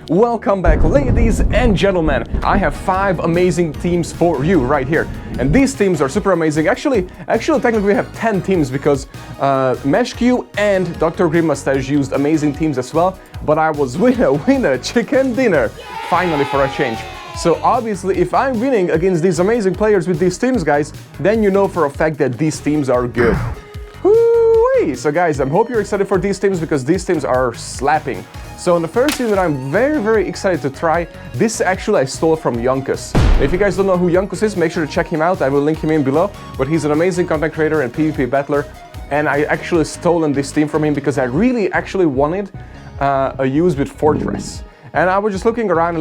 Welcome back, ladies and gentlemen. I have 5 amazing teams for you right here. And these teams are super amazing. Actually, technically we have 10 teams because Meganium and Dr. Mustache used amazing teams as well. But I was winner, chicken dinner, finally for a change. So obviously, if I'm winning against these amazing players with these teams, guys, then you know for a fact that these teams are good. Woo-wee! So guys, I hope you're excited for these teams because these teams are slapping. So the first team that I'm very excited to try, this actually I stole from Jonkus. If you guys don't know who Jonkus is, make sure to check him out. I will link him in below. But he's an amazing content creator and PvP battler. And I actually stolen this team from him because I really actually wanted a use with Fortress. And I was just looking around,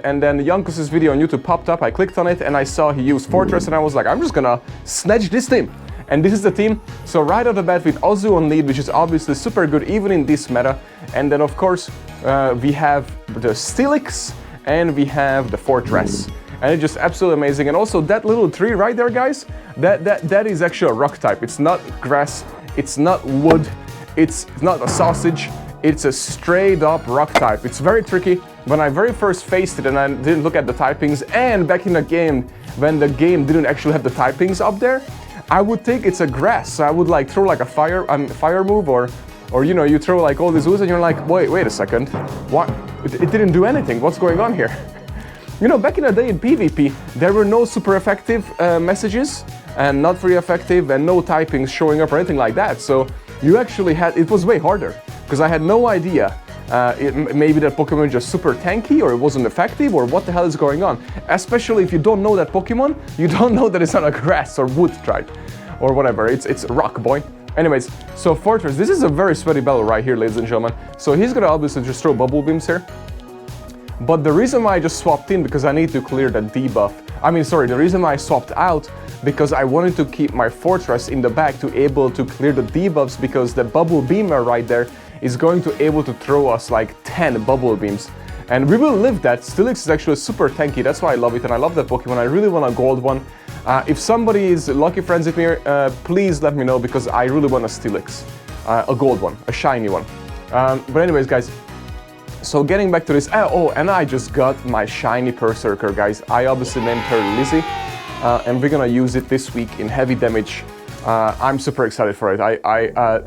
and then Jonkus' video on YouTube popped up. I clicked on it and I saw he used Fortress and I was like, I'm just gonna snatch this team. And this is the team. So right off the bat with Ozu on lead, which is obviously super good even in this meta. And then of course we have the Steelix and we have the Fortress. And it's just absolutely amazing. And also that little tree right there, guys, that is actually a rock type. It's not grass, it's not wood, it's not a sausage. It's a straight up rock type. It's very tricky. When I very first faced it and I didn't look at the typings, and back in the game when the game didn't actually have the typings up there, I would think it's a grass. So I would like throw like a fire move or you know, you throw like all these ooze and you're like, wait a second, what? It didn't do anything. What's going on here? You know, back in the day in PvP, there were no super effective messages and not very effective and no typings showing up or anything like that. So you actually had, it was way harder because I had no idea. Maybe that Pokemon is just super tanky or it wasn't effective or what the hell is going on. Especially if you don't know that Pokemon, you don't know that it's not a grass or wood type or whatever. It's rock, boy. Anyways, so Fortress, this is a very sweaty battle right here, ladies and gentlemen. So he's gonna obviously just throw bubble beams here. But the reason why I just swapped in because I need to clear that debuff. The reason why I swapped out because I wanted to keep my Fortress in the back to able to clear the debuffs because the bubble beamer right there is going to able to throw us like 10 bubble beams. And we will live that. Steelix is actually super tanky, that's why I love it, and I love that Pokemon. I really want a gold one. If somebody is lucky friends with me, please let me know because I really want a Steelix. A gold one, a shiny one. But anyways, guys, so getting back to this, and I just got my shiny Berserker, guys. I obviously named her Lizzie, and we're gonna use it this week in heavy damage. I'm super excited for it.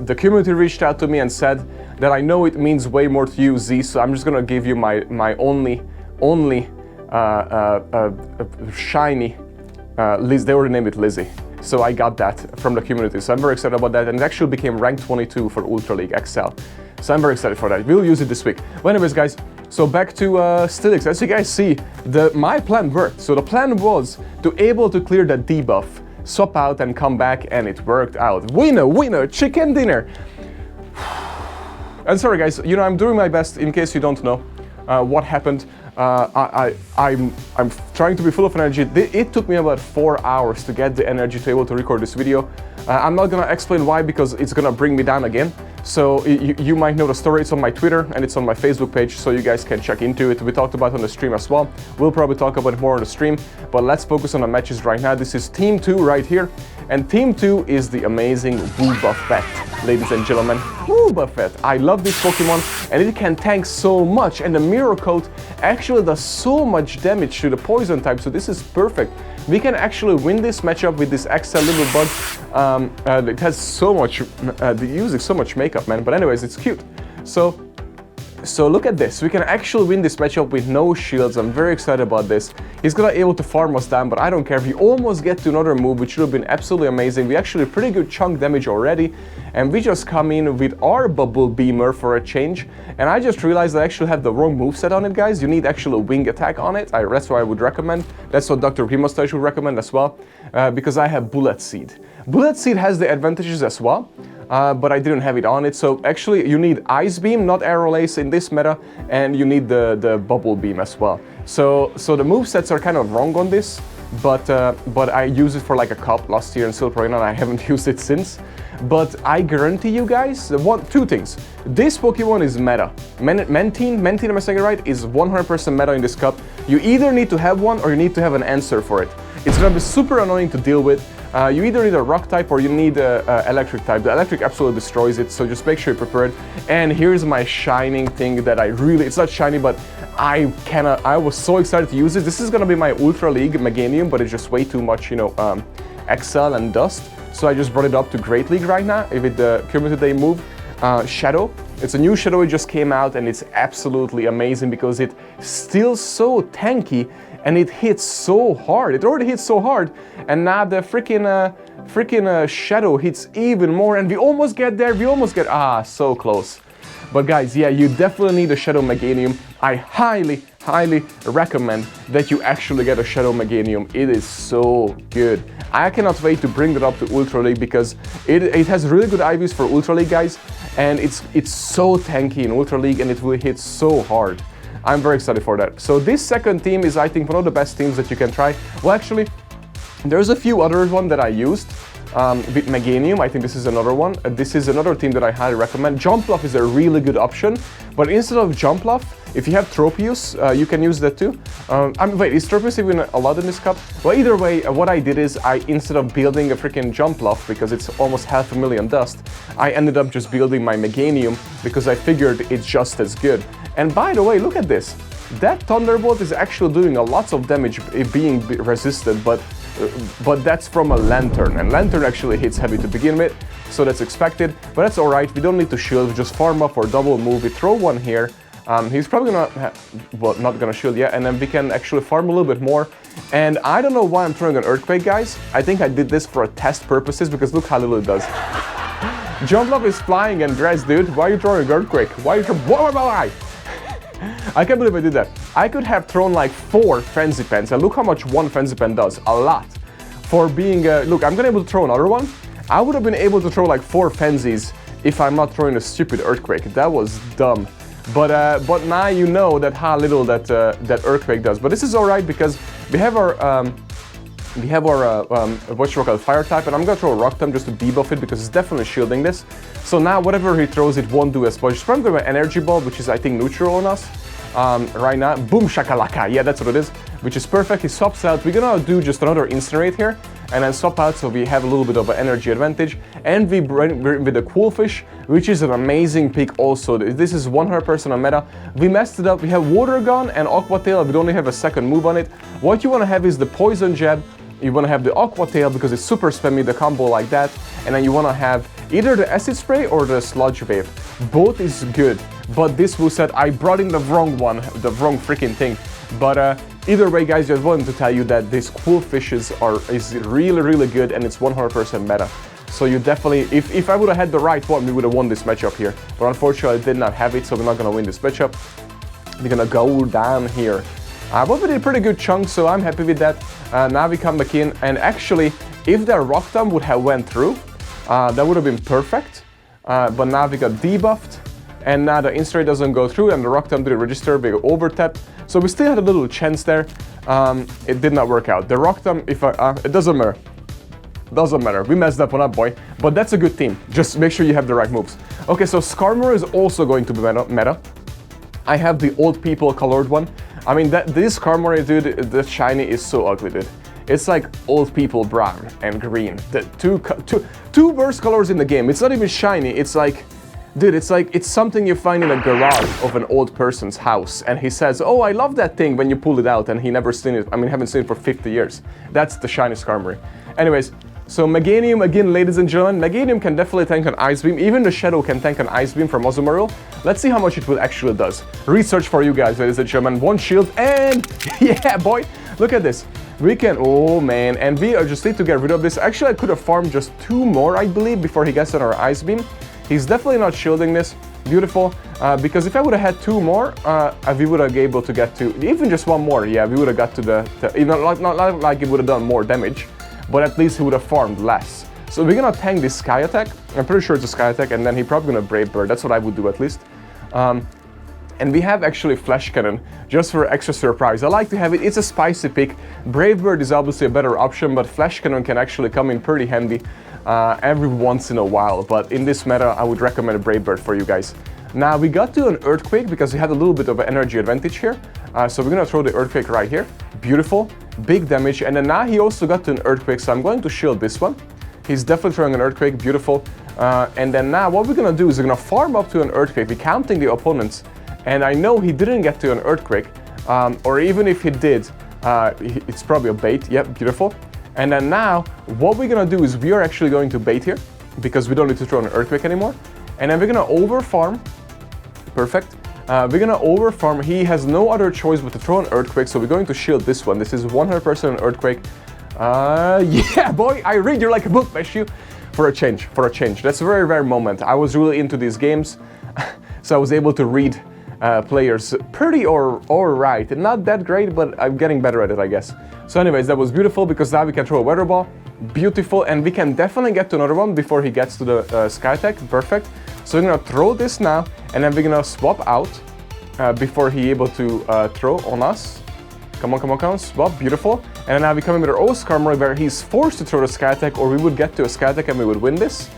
The community reached out to me and said that I know it means way more to you, Z, so I'm just gonna give you my only shiny Liz. They already named it Lizzie. So I got that from the community. So I'm very excited about that. And it actually became rank 22 for Ultra League XL. So I'm very excited for that. We'll use it this week. Well, anyways, guys, so back to Steelix. As you guys see, my plan worked. So the plan was to able to clear that debuff, swap out and come back, and it worked out. Winner, chicken dinner. And sorry guys, you know, I'm doing my best in case you don't know what happened. I'm trying to be full of energy. It took me about 4 hours to get the energy to be able to record this video. I'm not gonna explain why because it's gonna bring me down again. So you might know the story. It's on my Twitter and it's on my Facebook page, so you guys can check into it. We talked about it on the stream as well. We'll probably talk about it more on the stream, but let's focus on the matches right now. This is Team 2 right here, and Team 2 is the amazing Woobuffet, ladies and gentlemen. Woobuffet. I love this Pokemon, and it can tank so much, and the Mirror Coat actually does so much damage to the poison type, so this is perfect. We can actually win this matchup with this XL little bug. It has so much, using so much makeup, man. But anyways, it's cute. So look at this. We can actually win this matchup with no shields. I'm very excited about this. He's gonna be able to farm us down, but I don't care. We almost get to another move, which would have been absolutely amazing. We actually pretty good chunk damage already, and we just come in with our Bubble Beamer for a change. And I just realized I actually have the wrong moveset on it, guys. You need actually a wing attack on it. That's what I would recommend. That's what Dr. Mustache would recommend as well, because I have Bullet Seed. Bullet Seed has the advantages as well. But I didn't have it on it, so actually you need Ice Beam, not Arrow Lace in this meta, and you need the Bubble Beam as well. So the movesets are kind of wrong on this, but I used it for like a cup last year in Silver Arena and I haven't used it since. But I guarantee you guys, two things. This Pokemon is meta. Mentine, am I saying it right, is 100% meta in this cup. You either need to have one or you need to have an answer for it. It's gonna be super annoying to deal with. You either need a rock type or you need a electric type. The electric absolutely destroys it, so just make sure you're prepared. And here's my shining thing that it's not shiny, but I was so excited to use it. This is gonna be my Ultra League Meganium, but it's just way too much, you know, Excel and dust. So I just brought it up to Great League right now, with the Cumulative Day move. Shadow. It's a new Shadow, it just came out, and it's absolutely amazing because it's still so tanky and it hits so hard. It already hits so hard, and now the freaking Shadow hits even more, and we almost get there. So close. But guys, yeah, you definitely need a Shadow Meganium. I highly recommend that you actually get a Shadow Meganium. It is so good. I cannot wait to bring that up to Ultra League because it has really good IVs for Ultra League, guys, and it's so tanky in Ultra League and it will hit so hard. I'm very excited for that. So this second team is, I think, one of the best teams that you can try. Well, actually, there's a few other ones that I used. With Meganium, I think this is another one. This is another team that I highly recommend. Jumpluff is a really good option, but instead of Jumpluff, if you have Tropius, you can use that too. Wait, is Tropius even allowed in this cup? Well, either way, what I did is instead of building a freaking Jumpluff, because it's almost 500,000 dust, I ended up just building my Meganium because I figured it's just as good. And by the way, look at this. That Thunderbolt is actually doing a lot of damage being resisted, but that's from a Lantern, and Lantern actually hits heavy to begin with, so that's expected, but that's alright. We don't need to shield, we just farm up or double move. We throw one here. He's probably not gonna shield yet, and then we can actually farm a little bit more. And I don't know why I'm throwing an Earthquake, guys. I think I did this for test purposes, because look how little it does. Jumpluff is flying and dressed, dude. Why are you throwing an Earthquake? Why are you throwing... Why? I can't believe I did that. I could have thrown like 4 Frenzy Pens, and look how much one Frenzy Pen does. A lot. For being... look, I'm gonna be able to throw another one. I would have been able to throw like 4 Frenzies if I'm not throwing a stupid Earthquake. That was dumb. But now you know that how little that Earthquake does. But this is alright because we have our what you call Fire type, and I'm gonna throw a Rock Tomb just to debuff it because it's definitely shielding this. So now whatever he throws, it won't do as much. It's probably an Energy Ball, which is I think neutral on us right now. Boom shakalaka, yeah, that's what it is, which is perfect. He swaps out. We're gonna do just another Incinerate here, and then swap out so we have a little bit of an energy advantage. And we bring with the Coolfish, which is an amazing pick also. This is 100% on meta. We messed it up. We have Water Gun and Aqua Tail. We only have a second move on it. What you want to have is the Poison Jab. You want to have the Aqua Tail because it's super spammy, the combo like that. And then you want to have either the Acid Spray or the Sludge Wave. Both is good, but this moveset, I brought in the wrong one, the wrong freaking thing. But either way, guys, just wanted to tell you that this Coolfish is really good, and it's 100% meta. So you definitely, if I would have had the right one, we would have won this matchup here. But unfortunately, I did not have it, so we're not going to win this matchup. We're going to go down here. But we did a pretty good chunk, so I'm happy with that. Now we come back in, and actually, if the Rock Tomb would have went through, that would have been perfect. But now we got debuffed, and now the Incinerate doesn't go through, and the Rock Tomb didn't register, we got over-tapped. So we still had a little chance there. It did not work out. The Rock Tomb, it doesn't matter. Doesn't matter. We messed that one up, boy. But that's a good team. Just make sure you have the right moves. Okay, so Skarmory is also going to be meta. I have the old people colored one. I mean, this Skarmory, dude, the shiny is so ugly, dude. It's like old people brown and green. The two worst colors in the game. It's not even shiny. It's like, dude, it's something you find in a garage of an old person's house, and he says, "Oh, I love that thing," when you pull it out, and he never seen it. I mean, haven't seen it for 50 years. That's the shiny Skarmory. Anyways, so Meganium again, ladies and gentlemen. Meganium can definitely tank an Ice Beam. Even the Shadow can tank an Ice Beam from Azumarill. Let's see how much it will actually does. Research for you guys, ladies and gentlemen. 1 shield, and yeah, boy, look at this. We can, oh man, and we just need to get rid of this. Actually, I could have farmed just 2 more, I believe, before he gets on our Ice Beam. He's definitely not shielding this. Beautiful. Because if I would have had 2 more, we would have been able to get to, even just 1 more, yeah, we would have got to even not like it would have done more damage, but at least he would have farmed less. So we're gonna tank this Sky Attack. I'm pretty sure it's a Sky Attack, and then he's probably gonna Brave Bird. That's what I would do at least. And we have actually Flash Cannon, just for extra surprise. I like to have it. It's a spicy pick. Brave Bird is obviously a better option, but Flash Cannon can actually come in pretty handy every once in a while. But in this meta, I would recommend a Brave Bird for you guys. Now, we got to an Earthquake because we had a little bit of an energy advantage here. So we're gonna throw the Earthquake right here. Beautiful. big damage. And then now he also got to an Earthquake, so I'm going to shield this one. He's definitely throwing an Earthquake, beautiful. And then now what we're gonna do is we're gonna farm up to an Earthquake. We're counting the opponents. And I know he didn't get to an Earthquake, or even if he did, it's probably a bait. Yep, beautiful. And then now, what we're gonna do is we are actually going to bait here, because we don't need to throw an Earthquake anymore. And then we're gonna overfarm. Perfect. We're gonna overfarm. He has no other choice but to throw an Earthquake, so we're going to shield this one. This is 100% an Earthquake. Yeah, boy, I read you like a book, Meshu. For a change, That's a very rare moment. I was really into these games, so I was able to read players pretty or right. Not that great, but I'm getting better at it, I guess. So anyways, that was beautiful, because now we can throw a Weather Ball. Beautiful, and we can definitely get to another one before he gets to the Sky Attack. Perfect. So we're gonna throw this now, and then we're gonna swap out before he able to throw on us. Come on, swap, beautiful. And now we come in with our Oscarmer, where he's forced to throw the Sky Attack, or we would get to a Sky Attack and we would win this.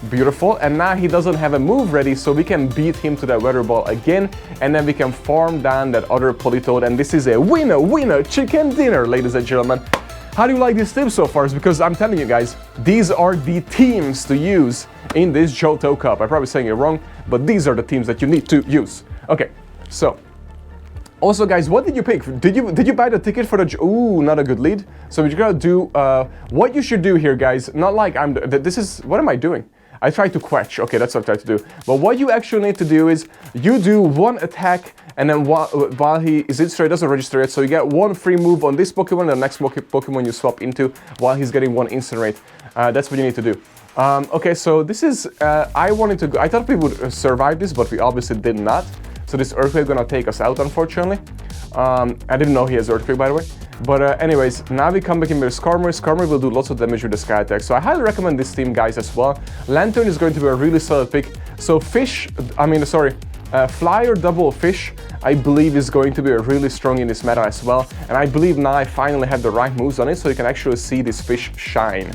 Beautiful, and now he doesn't have a move ready, so we can beat him to that Weather Ball again, and then we can farm down that other Politoed, and this is a winner chicken dinner, ladies and gentlemen. How do you like these tips so far? It's because I'm telling you guys, these are the teams to use in this Johto Cup. I'm probably saying it wrong, but these are the teams that you need to use. Okay, so also, guys, what did you pick? Did you buy the ticket for the... Ooh, not a good lead. So we're gonna do... what you should do here, guys, not like I'm... This is... What am I doing? I tried to quetch. Okay, that's what I tried to do. But what you actually need to do is you do one attack, and then while he is in straight, doesn't register it, so you get one free move on this Pokemon, and the next Pokemon you swap into while he's getting one Incinerate. That's what you need to do. Okay, so this is... I wanted to go... I thought we would survive this, but we obviously did not. So this Earthquake gonna take us out, unfortunately. I didn't know he has Earthquake, by the way. But anyways, now we come back in with Skarmory. Skarmory will do lots of damage with the Sky Attack. So I highly recommend this team, guys, as well. Lantern is going to be a really solid pick. So Fly or Double Fish, I believe is going to be really strong in this meta as well. And I believe now I finally have the right moves on it, so you can actually see this fish shine.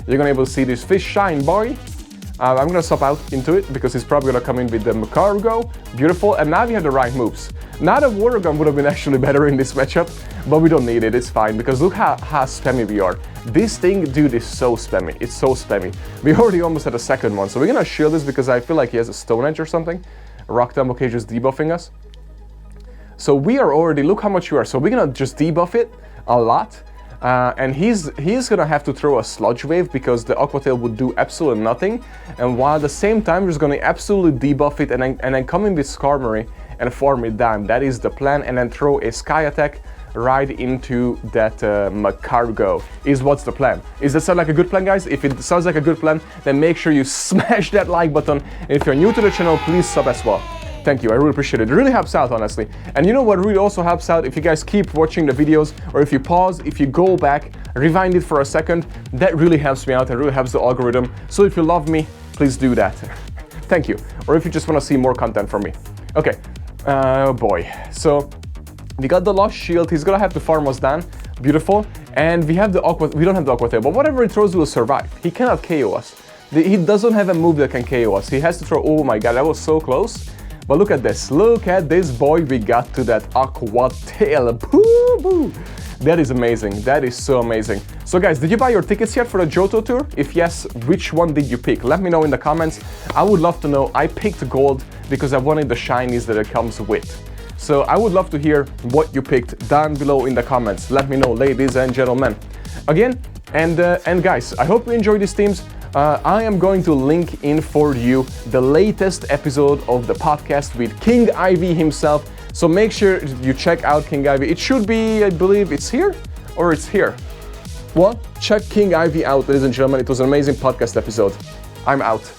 You're gonna be able to see this fish shine, boy. I'm gonna swap out into it because he's probably gonna come in with the Macargo. Beautiful, and now we have the right moves. Now the Water Gun would have been actually better in this matchup, but we don't need it, it's fine, because look how spammy we are. This thing, dude, is so spammy. It's so spammy. We already almost had a second one, so we're gonna shield this because I feel like he has a Stone Edge or something. Rock Tomb, okay, just debuffing us. So we are already, look how much we are. So we're gonna just debuff it a lot. And he's gonna have to throw a Sludge Wave because the Aqua Tail would do absolutely nothing, and while at the same time we're just gonna absolutely debuff it and then come in with Skarmory and farm it down. That is the plan, and then throw a Sky Attack right into that Macargo is what's the plan. Does that sound like a good plan, guys? If it sounds like a good plan, then make sure you smash that like button, and if you're new to the channel, please sub as well. Thank you, I really appreciate it. It really helps out, honestly. And you know what really also helps out? If you guys keep watching the videos, or if you pause, if you go back, rewind it for a second, that really helps me out and really helps the algorithm. So if you love me, please do that. Thank you. Or if you just want to see more content from me. Okay, oh boy. So we got the Lost Shield. He's gonna have to farm us down. Beautiful. And we have the Aqua, we don't have the Aqua Tail, but whatever it throws will survive. He cannot KO us. He doesn't have a move that can KO us. He has to throw, oh my god, that was so close. But look at this boy, we got to that Aqua Tail. Boo boo. That is amazing, that is so amazing. So guys, did you buy your tickets yet for the Johto tour? If yes, which one did you pick? Let me know in the comments. I would love to know. I picked gold because I wanted the shinies that it comes with. So I would love to hear what you picked down below in the comments. Let me know, ladies and gentlemen. Again, and guys, I hope you enjoyed these themes. I am going to link in for you the latest episode of the podcast with KiengIV himself. So make sure you check out KiengIV. It should be, I believe, it's here or it's here. Well, check KiengIV out, ladies and gentlemen. It was an amazing podcast episode. I'm out.